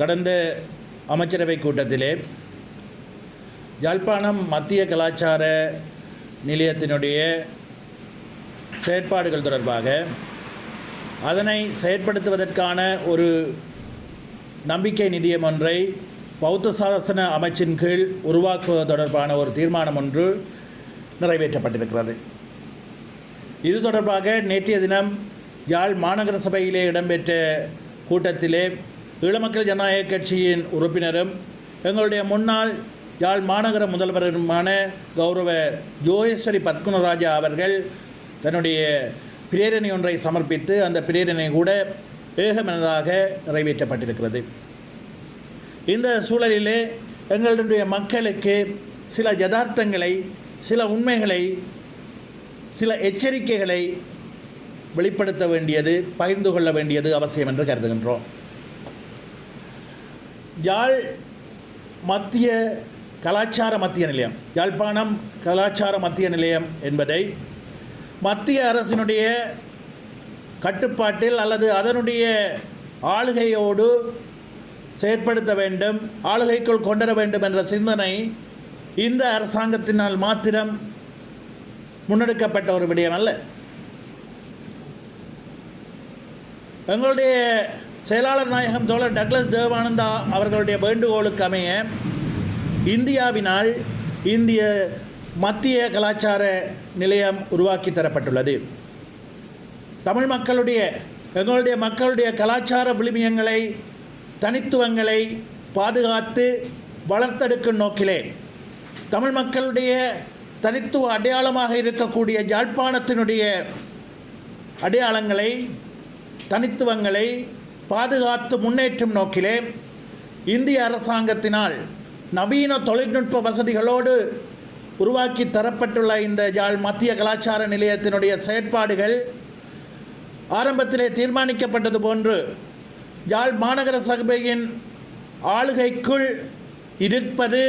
கடந்த அமைச்சரவை கூட்டத்திலே யாழ்ப்பாணம் மத்திய கலாச்சார நிலையத்தினுடைய செயற்பாடுகள் தொடர்பாக அதனை செயற்படுத்துவதற்கான ஒரு நம்பிக்கை நிதியம் ஒன்றை பௌத்த சாசன அமைச்சின் கீழ் உருவாக்குவது தொடர்பான ஒரு தீர்மானம் ஒன்று நிறைவேற்றப்பட்டிருக்கிறது. இது தொடர்பாக நேற்றைய தினம் யாழ் மாநகர சபையிலே இடம்பெற்ற கூட்டத்திலே ஈழமக்கள் ஜனநாயக கட்சியின் உறுப்பினரும் எங்களுடைய முன்னாள் யாழ் மாநகர முதல்வருமான கௌரவ ஜோகேஸ்வரி பத்குணராஜா அவர்கள் தன்னுடைய பிரேரணை ஒன்றை சமர்ப்பித்து அந்த பிரேரணை கூட ஏகமனதாக நிறைவேற்றப்பட்டிருக்கிறது. இந்த சூழலிலே எங்களுடைய மக்களுக்கு சில யதார்த்தங்களை, சில உண்மைகளை, சில எச்சரிக்கைகளை வெளிப்படுத்த வேண்டியது, பகிர்ந்து கொள்ள வேண்டியது அவசியம் என்று கருதுகின்றோம். யாழ் மத்திய கலாச்சார மத்திய நிலையம், யாழ்ப்பாணம் கலாச்சார மத்திய நிலையம் என்பதை மத்திய அரசினுடைய கட்டுப்பாட்டில் அல்லது அதனுடைய ஆளுகையோடு செயற்படுத்த வேண்டும், ஆளுகைக்குள் கொண்டுவர வேண்டும் என்ற சிந்தனை இந்த அரசாங்கத்தினால் மாத்திரம் முன்னெடுக்கப்பட்ட ஒரு விடயம் அல்ல. எங்களுடைய செயலாளர் நாயகம் தோழர் டக்ளஸ் தேவானந்தா அவர்களுடைய வேண்டுகோளுக்கு அமைய இந்தியாவினால் இந்திய மத்திய கலாச்சார நிலையம் உருவாக்கி தரப்பட்டுள்ளது. தமிழ் மக்களுடைய, எங்களுடைய மக்களுடைய கலாச்சார விழுமியங்களை, தனித்துவங்களை பாதுகாத்து வளர்த்தெடுக்கும் நோக்கிலே தமிழ் மக்களுடைய தனித்துவ அடையாளமாக இருக்கக்கூடிய யாழ்ப்பாணத்தினுடைய அடையாளங்களை, தனித்துவங்களை பாதுகாத்து முன்னேற்றும் நோக்கிலே இந்திய அரசாங்கத்தினால் நவீன தொழில்நுட்ப வசதிகளோடு உருவாக்கி தரப்பட்டுள்ள இந்த யாழ் மத்திய கலாச்சார நிலையத்தினுடைய செயற்பாடுகள் ஆரம்பத்திலே தீர்மானிக்கப்பட்டது போன்று யாழ் மாநகர சபையின் ஆளுகைக்குள் இருப்பது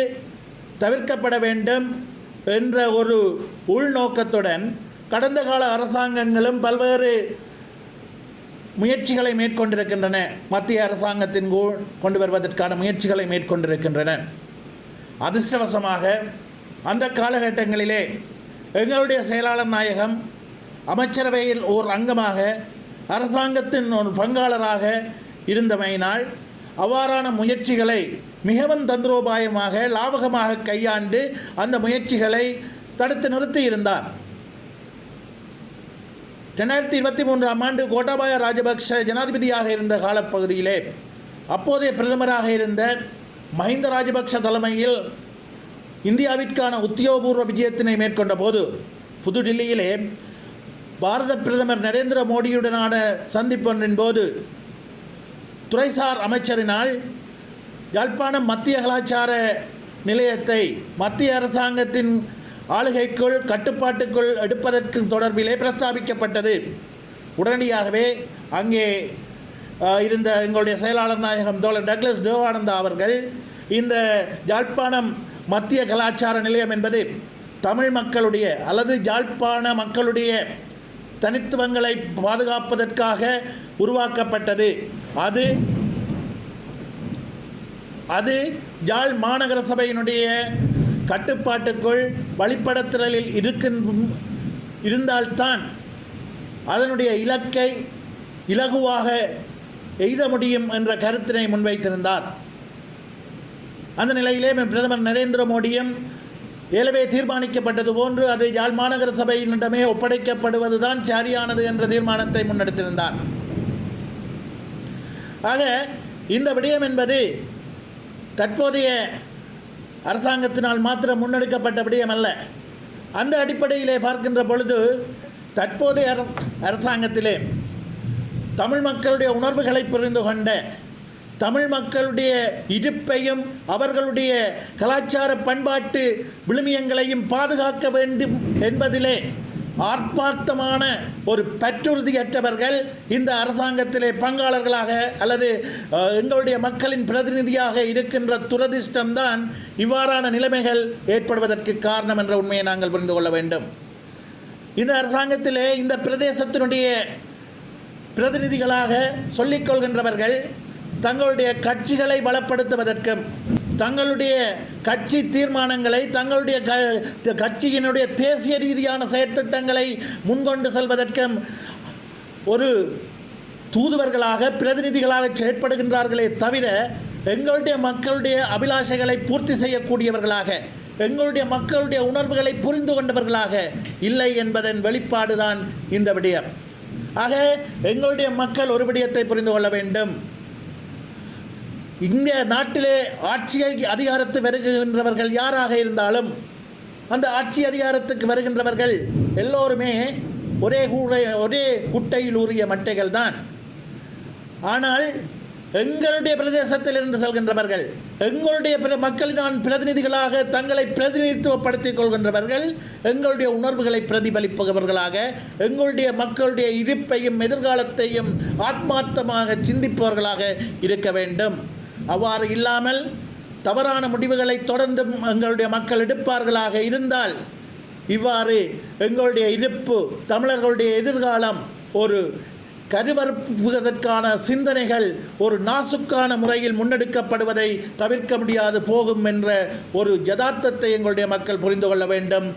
தவிர்க்கப்பட வேண்டும் என்ற ஒரு உள்நோக்கத்துடன் கடந்த கால அரசாங்கங்களும் பல்வேறு முயற்சிகளை மேற்கொண்டிருக்கின்றன. மத்திய அரசாங்கத்தின் கொண்டு வருவதற்கான முயற்சிகளை மேற்கொண்டிருக்கின்றன. அதிர்ஷ்டவசமாக அந்த காலகட்டங்களிலே எங்களுடைய செயலாளர் நாயகம் அமைச்சரவையில் ஓர் அங்கமாக, அரசாங்கத்தின் ஒரு பங்காளராக இருந்தமையினால் அவ்வாறான முயற்சிகளை மிகவும் தந்திரோபாயமாக, லாபகமாக கையாண்டு அந்த முயற்சிகளை தடுத்து நிறுத்தி இருந்தார். 2023ஆம் ஆண்டு கோட்டாபாய ராஜபக்ஷ ஜனாதிபதியாக இருந்த காலப்பகுதியிலே அப்போதைய பிரதமராக இருந்த மஹிந்த ராஜபக்ஷ தலைமையில் இந்தியாவிற்கான உத்தியோகபூர்வ விஜயத்தினை மேற்கொண்ட போது புதுடில்லியிலே பாரத பிரதமர் நரேந்திர மோடியுடனான சந்திப்பொன்றின் போது துறைசார் அமைச்சரினால் யாழ்ப்பாணம் மத்திய கலாச்சார நிலையத்தை மத்திய அரசாங்கத்தின் ஆளுகைக்குள், கட்டுப்பாட்டுக்குள் எடுப்பதற்கு தொடர்பிலே பிரஸ்தாபிக்கப்பட்டது. உடனடியாகவே அங்கே இருந்த எங்களுடைய செயலாளர் நாயகம் தோழர் டக்ளஸ் தேவானந்தா அவர்கள் இந்த யாழ்ப்பாணம் மத்திய கலாச்சார நிலையம் என்பது தமிழ் மக்களுடைய அல்லது யாழ்ப்பாண மக்களுடைய தனித்துவங்களை பாதுகாப்பதற்காக உருவாக்கப்பட்டது. அது யாழ் மாநகர சபையினுடைய கட்டுப்பாட்டுக்குள் வழிபடத்திரலில் இருந்தால்தான் அதனுடைய இலக்கை இலகுவாக எய்த முடியும் என்ற கருத்தினை முன்வைத்திருந்தார். அந்த நிலையிலே பிரதமர் நரேந்திர மோடியும் ஏலவே தீர்மானிக்கப்பட்டது போன்று அது யாழ் மாநகர சபையினிடமே ஒப்படைக்கப்படுவதுதான் சரியானது என்ற தீர்மானத்தை முன்னெடுத்திருந்தார். ஆக இந்த விடயம் என்பது தற்போதைய அரசாங்கத்தினால் மாத்திரம் முன்னெடுக்கப்பட்ட விடயம் அல்ல. அந்த அடிப்படையிலே பார்க்கின்ற பொழுது தற்போதைய அரசாங்கத்திலே தமிழ் மக்களுடைய உணர்வுகளை புரிந்து கொண்ட, தமிழ் மக்களுடைய இருப்பையும் அவர்களுடைய கலாச்சார பண்பாட்டு விழுமியங்களையும் பாதுகாக்க வேண்டும் என்பதிலே ஆர்ப்பார்த்தமான ஒரு பற்றுறுதியற்றவர்கள் இந்த அரசாங்கத்திலே பங்காளர்களாக அல்லது எங்களுடைய மக்களின் பிரதிநிதியாக இருக்கின்ற துரதிர்ஷ்டம்தான் இவ்வாறான நிலைமைகள் ஏற்படுவதற்கு காரணம் என்ற உண்மையை நாங்கள் புரிந்து கொள்ள வேண்டும். இந்த அரசாங்கத்திலே இந்த பிரதேசத்தினுடைய பிரதிநிதிகளாக சொல்லிக்கொள்கின்றவர்கள் தங்களுடைய கட்சிகளை பலப்படுத்துவதற்கும் தங்களுடைய கட்சி தீர்மானங்களை தங்களுடைய கட்சியினுடைய தேசிய ரீதியான செயற்திட்டங்களை முன்கொண்டு செல்வதற்கும் ஒரு தூதுவர்களாக பிரதிநிதிகளாக செயற்படுகின்றார்களே தவிர எங்களுடைய மக்களுடைய அபிலாஷைகளை பூர்த்தி செய்யக்கூடியவர்களாக எங்களுடைய மக்களுடைய உணர்வுகளை புரிந்து கொண்டவர்களாக இல்லை என்பதன் வெளிப்பாடுதான் இந்த விடயம். ஆக எங்களுடைய மக்கள் ஒரு விடயத்தை புரிந்து கொள்ள வேண்டும். இந்த நாட்டிலே ஆட்சி அதிகாரத்துக்கு வருகின்றவர்கள் யாராக இருந்தாலும் அந்த ஆட்சி அதிகாரத்துக்கு வருகின்றவர்கள் எல்லோருமே ஒரே குட்டையில் ஊறிய மட்டைகள் தான். ஆனால் எங்களுடைய பிரதேசத்தில் இருந்து செல்கின்றவர்கள் எங்களுடைய மக்களின் பிரதிநிதிகளாக தங்களை பிரதிநிதித்துவப்படுத்திக் கொள்கின்றவர்கள் எங்களுடைய உணர்வுகளை பிரதிபலிப்பவர்களாக எங்களுடைய மக்களுடைய இருப்பையும் எதிர்காலத்தையும் ஆத்மார்த்தமாக சிந்திப்பவர்களாக இருக்க வேண்டும். அவ்வாறு இல்லாமல் தவறான முடிவுகளை தொடர்ந்து எங்களுடைய மக்கள் எடுப்பார்களாக இருந்தால் இவ்வாறு எங்களுடைய இருப்பு தமிழர்களுடைய எதிர்காலம் ஒரு கருவறுப்புவதற்கான சிந்தனைகள் ஒரு நாசுக்கான முறையில் முன்னெடுக்கப்படுவதை தவிர்க்க முடியாது போகும் என்ற ஒரு யதார்த்தத்தை எங்களுடைய மக்கள் புரிந்து கொள்ள வேண்டும்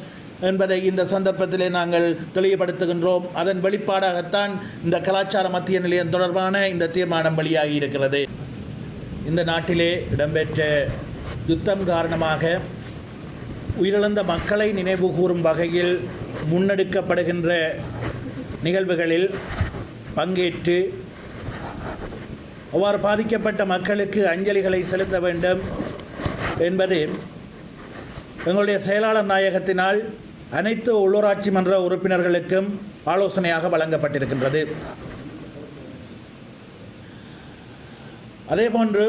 என்பதை இந்த சந்தர்ப்பத்திலே நாங்கள் தெளிவுபடுத்துகின்றோம். அதன் வெளிப்பாடாகத்தான் இந்த கலாச்சார மத்திய நிலையம் தொடர்பான இந்த தீர்மானம் வெளியாகி இருக்கிறது. இந்த நாட்டிலே இடம்பெற்ற யுத்தம் காரணமாக உயிரிழந்த மக்களை நினைவு கூறும் வகையில் முன்னெடுக்கப்படுகின்ற நிகழ்வுகளில் பங்கேற்று அவ்வாறு பாதிக்கப்பட்ட மக்களுக்கு அஞ்சலிகளை செலுத்த வேண்டும் என்பது எங்களுடைய செயலாளர் நாயகத்தினால் அனைத்து உள்ளூராட்சி மன்ற உறுப்பினர்களுக்கும் ஆலோசனையாக வழங்கப்பட்டிருக்கின்றது. அதேபோன்று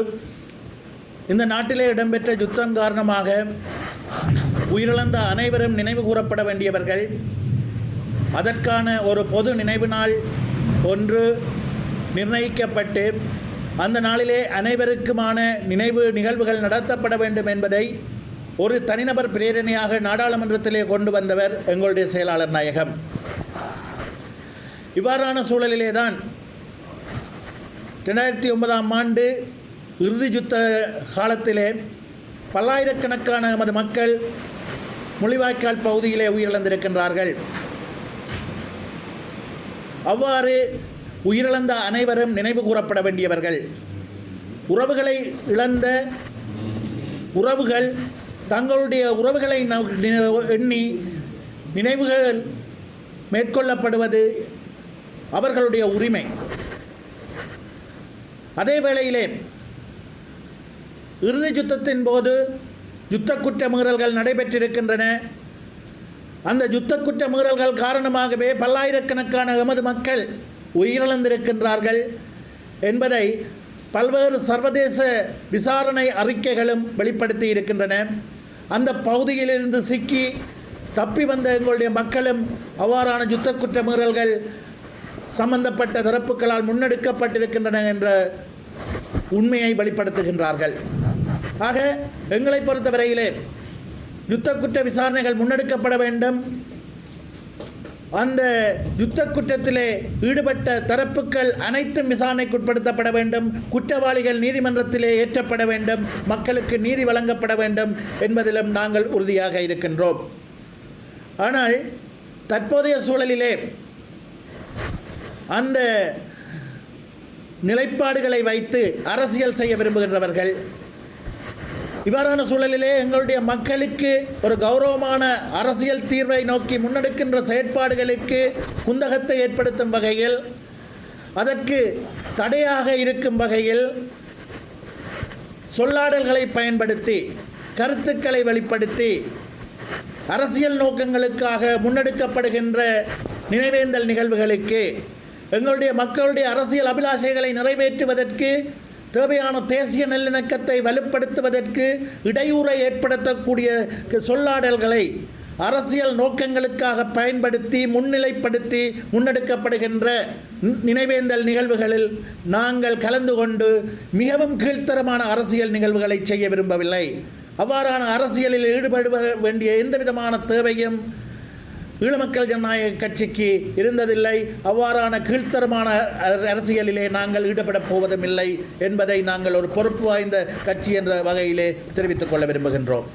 இந்த நாட்டிலே இடம்பெற்ற யுத்தம் காரணமாக உயிரிழந்த அனைவரும் நினைவு கூறப்பட வேண்டியவர்கள். அதற்கான ஒரு பொது நினைவு நாள் ஒன்று நிர்ணயிக்கப்பட்டு அந்த நாளிலே அனைவருக்குமான நினைவு நிகழ்வுகள் நடத்தப்பட வேண்டும் என்பதை ஒரு தனிநபர் பிரேரணையாக நாடாளுமன்றத்திலே கொண்டு வந்தவர் எங்களுடைய செயலாளர் நாயகம். இவ்வாறான சூழலிலே தான் 2009ஆம் ஆண்டு இறுதி யுத்த காலத்திலே பல்லாயிரக்கணக்கான நமது மக்கள் முள்ளிவாய்க்கால் பகுதியிலே உயிரிழந்திருக்கின்றார்கள். அவ்வாறு உயிரிழந்த அனைவரும் நினைவு கூறப்பட வேண்டியவர்கள். உறவுகளை இழந்த உறவுகள் தங்களுடைய உறவுகளை எண்ணி நினைவுகள் மேற்கொள்ளப்படுவது அவர்களுடைய உரிமை. அதே வேளையிலே இறுதி யுத்தத்தின் போது யுத்த குற்ற மீறல்கள் நடைபெற்றிருக்கின்றன. அந்த யுத்த குற்ற மீறல்கள் காரணமாகவே பல்லாயிரக்கணக்கான எமது மக்கள் உயிரிழந்திருக்கின்றார்கள் என்பதை பல்வேறு சர்வதேச விசாரணை அறிக்கைகளும் வெளிப்படுத்தி இருக்கின்றன. அந்த பகுதியிலிருந்து சிக்கி தப்பி வந்த எங்களுடைய மக்களும் அவ்வாறான யுத்த குற்ற மீறல்கள் சம்பந்தப்பட்ட தரப்புகளால் முன்னெடுக்கப்பட்டிருக்கின்றன என்ற உண்மையை வெளிப்படுத்துகின்றார்கள். ஆக எங்களை பொறுத்தவரையிலே யுத்த குற்ற விசாரணைகள் முன்னெடுக்கப்பட வேண்டும். அந்த யுத்த குற்றத்திலே ஈடுபட்ட தரப்புகள் அனைத்தும் விசாரணைக்குட்படுத்தப்பட வேண்டும். குற்றவாளிகள் நீதிமன்றத்திலே ஏற்றப்பட வேண்டும். மக்களுக்கு நீதி வழங்கப்பட வேண்டும் என்பதிலும் நாங்கள் உறுதியாக இருக்கின்றோம். ஆனால் தற்போதைய சூழலிலே அந்த நிலைப்பாடுகளை வைத்து அரசியல் செய்ய விரும்புகின்றவர்கள் இவ்வாறான சூழலிலே எங்களுடைய மக்களுக்கு ஒரு கௌரவமான அரசியல் தீர்வை நோக்கி முன்னெடுக்கின்ற செயற்பாடுகளுக்கு குந்தகத்தை ஏற்படுத்தும் வகையில் அதற்கு தடையாக இருக்கும் வகையில் சொல்லாடல்களை பயன்படுத்தி கருத்துக்களை வெளிப்படுத்தி அரசியல் நோக்கங்களுக்காக முன்னெடுக்கப்படுகின்ற நினைவேந்தல் நிகழ்வுகளுக்கு எங்களுடைய மக்களுடைய அரசியல் அபிலாஷைகளை நிறைவேற்றுவதற்கு தேவையான தேசிய நல்லிணக்கத்தை வலுப்படுத்துவதற்கு இடையூறை ஏற்படுத்தக்கூடிய சொல்லாடல்களை அரசியல் நோக்கங்களுக்காக பயன்படுத்தி முன்னிலைப்படுத்தி முன்னெடுக்கப்படுகின்ற நினைவேந்தல் நிகழ்வுகளில் நாங்கள் கலந்து கொண்டு மிகவும் கீழ்த்தரமான அரசியல் நிகழ்வுகளை செய்ய விரும்பவில்லை. அவ்வாறான அரசியலில் ஈடுபட வேண்டிய எந்த விதமான தேவையும் ஈழமக்கள் ஜனநாயக கட்சிக்கு இருந்ததில்லை. அவ்வாறான கீழ்த்தரமான அரசியலிலே நாங்கள் ஈடுபடப் போவதும் இல்லை என்பதை நாங்கள் ஒரு பொறுப்பு வாய்ந்த கட்சி என்ற வகையிலே தெரிவித்துக் கொள்ள விரும்புகின்றோம்.